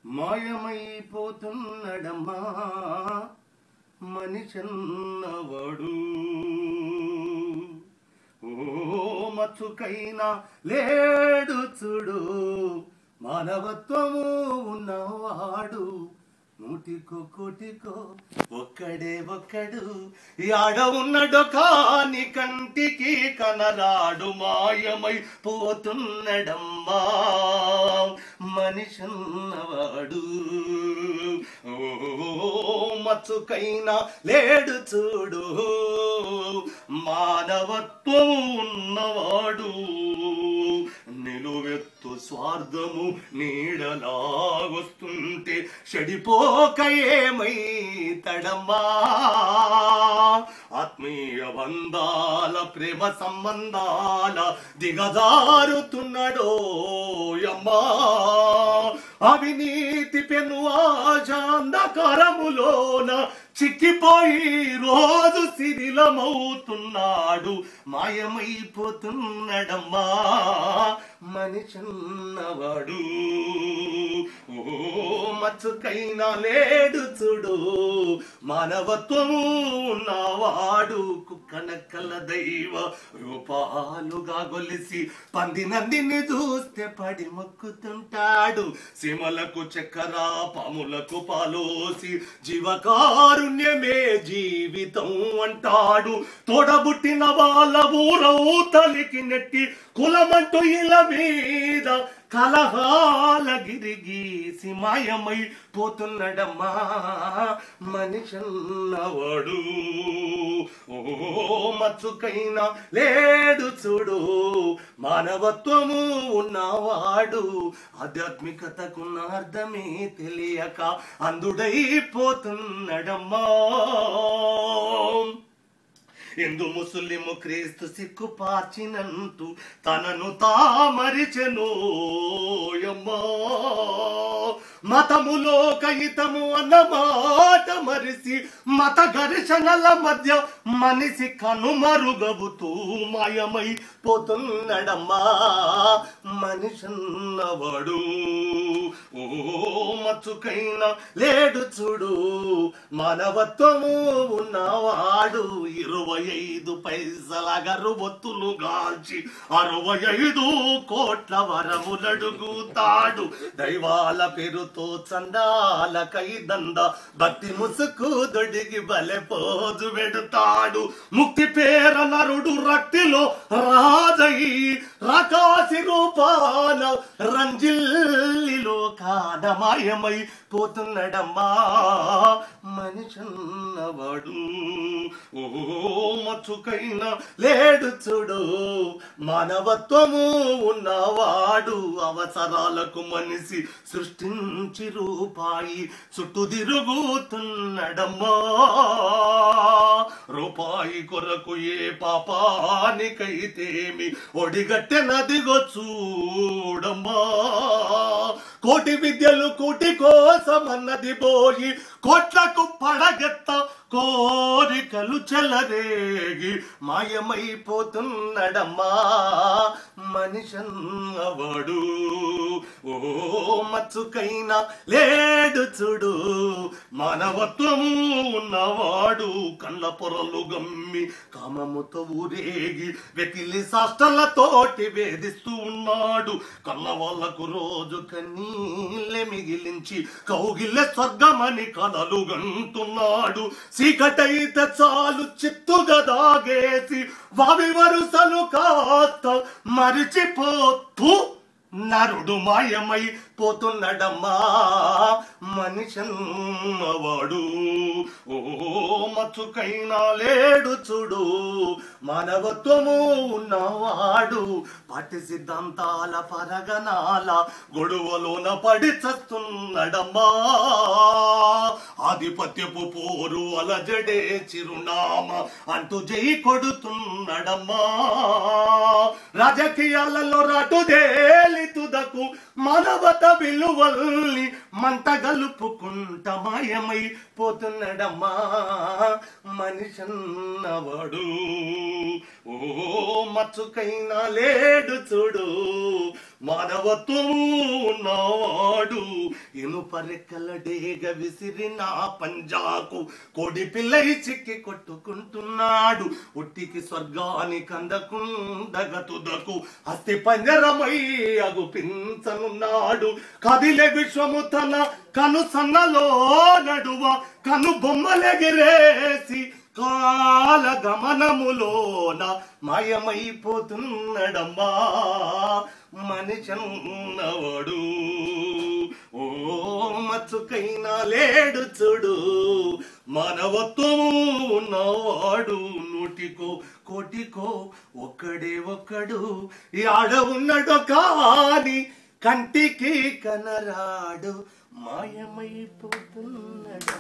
మాయమైపోతున్నడమ్మా మనిషన్నవాడు. ఓ మచ్చుకైనా లేడు చూడు, మానవత్వము ఉన్నవాడు. నూటికో కోటికో ఒక్కడు యాడ ఉన్నడో కాని కంటికి కనరాడు. మాయమై పోతున్నడమ్మా మనిషన్నవాడు. ఓ మచ్చుకైనా లేడు చూడు, మానవత్వం ఉన్నవాడు. నిలువెత్తు స్వార్థము నీడలాగొస్తుంటే చెడిపోక ఏమైతడమ్మా. ఆత్మీయ బంధాల ప్రేమ సంబంధాల దిగజారుతున్నాడో యమ్మా. అవినీతి పెను ఆశాంధకారములోన చిక్కిపోయి రోజు శిథిలమవుతున్నాడు. మాయమైపోతున్నడమ్మా మనిషన్నవాడు. ఓ మచ్చుకైనా లేడు చూడు, మానవత్వము ఉన్నవాడు. కుక్కనక్కల దైవ రూపాలుగా గొలిసి పంది నందిని చూస్తే పడి మొక్కుతుంటాడు. సీమలకు చక్కెర పాములకు పాలోసి జీవకారుణ్యమే జీవితం అంటాడు. తోడబుట్టిన వాళ్ళ ఊరవుతలికి నెట్టి కులమంటూ ఇల మీద కలహాల గిరిగీసి మాయమై పోతున్నడమ్మా మనిషన్నవాడు. ఓ మచ్చుకైనా లేడు చూడు, మానవత్వము ఉన్నవాడు. ఆధ్యాత్మికతకున్న అర్థమే తెలియక అందుడైపోతున్నడమ్మా. ఎందు ముస్లిము క్రీస్తు సిక్కు పార్చినంటూ తనను తామరిచెనోయమ్మా. మతములో కయితము అన్న మాట మరిసి మత ఘర్షణల మధ్య మనిషి కనుమరుగవుతూ మాయమై పోతున్నడమ్మా మనిషన్నవాడు. ఓ మచ్చుకైనా లేడు చూడు, మానవత్వము ఉన్నవాడు. 25 పైసల గరుబొత్తులు గాల్చి 65 కోట్ల వరములడుగుతాడు. దైవాల పేరుతో చందాల కైదంద భక్తి ముసుకు దొడిగి బలె పోజు పెడతాడు. ముక్తి పేర నరుడు రక్తిలో రాజయి రకాసి రూపాన రంజిల్లిలో కానమాయమై పోతున్నడమ్మా మనిషన్నవాడు. ఓ మచ్చుకైనా లేడు చూడు, మానవత్వము ఉన్నవాడు. అవసరాలకు మనిషి సృష్టించి రూపాయి చుట్టూ తిరుగుతున్నడమ్మా. రూపాయి కొరకు ఏ పాపానికైతేమి ఒడిగట్టె నదిగో చూడమ్మా. కోటి విద్యలు కోటి కోసమన్నది పోయి కోట్లకు పడగెత్త కోరికలు చెలరేగి మాయమైపోతున్నడమ్మా మనిషన్నవాడు. ఓ మచ్చుకైనా లేడు చూడు, మానవత్వము ఉన్నవాడు. కళ్ళ పొరలు గమ్మి కామముతో ఊరేగి వెకిలి సాష్టలతోటి వేధిస్తూ ఉన్నాడు. కళ్ళ వాళ్ళకు రోజు కన్నీళ్ళే మిగిలించి కౌగిల్లె స్వర్గమని కలలు గంటున్నాడు. చీకటైతే చాలు చిత్తుగా దాగేసి వావి వరుసలు కాస్త మరిచిపోతూ నరుడు మాయమై పోతున్నడమ్మా మనిషన్నవాడు. ఓ మచ్చుకైనా లేడు చూడు, మానవత్వము ఉన్నవాడు. పాఠ్య సిద్ధాంతాల పరగనాల గొడవలోన పడి చస్తున్నాడమ్మా. ఆధిపత్యపు పోరు అలజడే చిరునామ అంటూ జై కొడుతున్నాడమ్మా. రాజకీయాలలో రాటుదేలి తుదకు మానవత విలువల్ని మంట గలుపుకుంట మాయమై పోతున్నడమ్మా మనిషన్నవాడు. ఓ మచ్చుకైనా లేడు చూడు, మానవత్వము ఉన్నవాడు ఇనుపరెక్కల డేగ విసిరిన పంజాకు కోడి పిల్లై చిక్కి కొట్టుకుంటున్నాడు ఉట్టికి స్వర్గానికి అందకుండగ తుదకు అస్థి పంజరమై అగుపించనున్నాడు కదిలే విశ్వము తన కను సన్నలో నడువ కను బొమ్మలెగిరేసి కాల గమనములోన మాయమైపోతున్నడమ్మా మనిషన్నవాడు ఓ మచ్చుకైనా లేడు చూడు మానవత్వము ఉన్నవాడు నూటికో కోటికో ఒక్కడు ఈ ఆడ ఉన్నాడు కాని కంటికి కనరాడు మాయమైపోతున్నాడు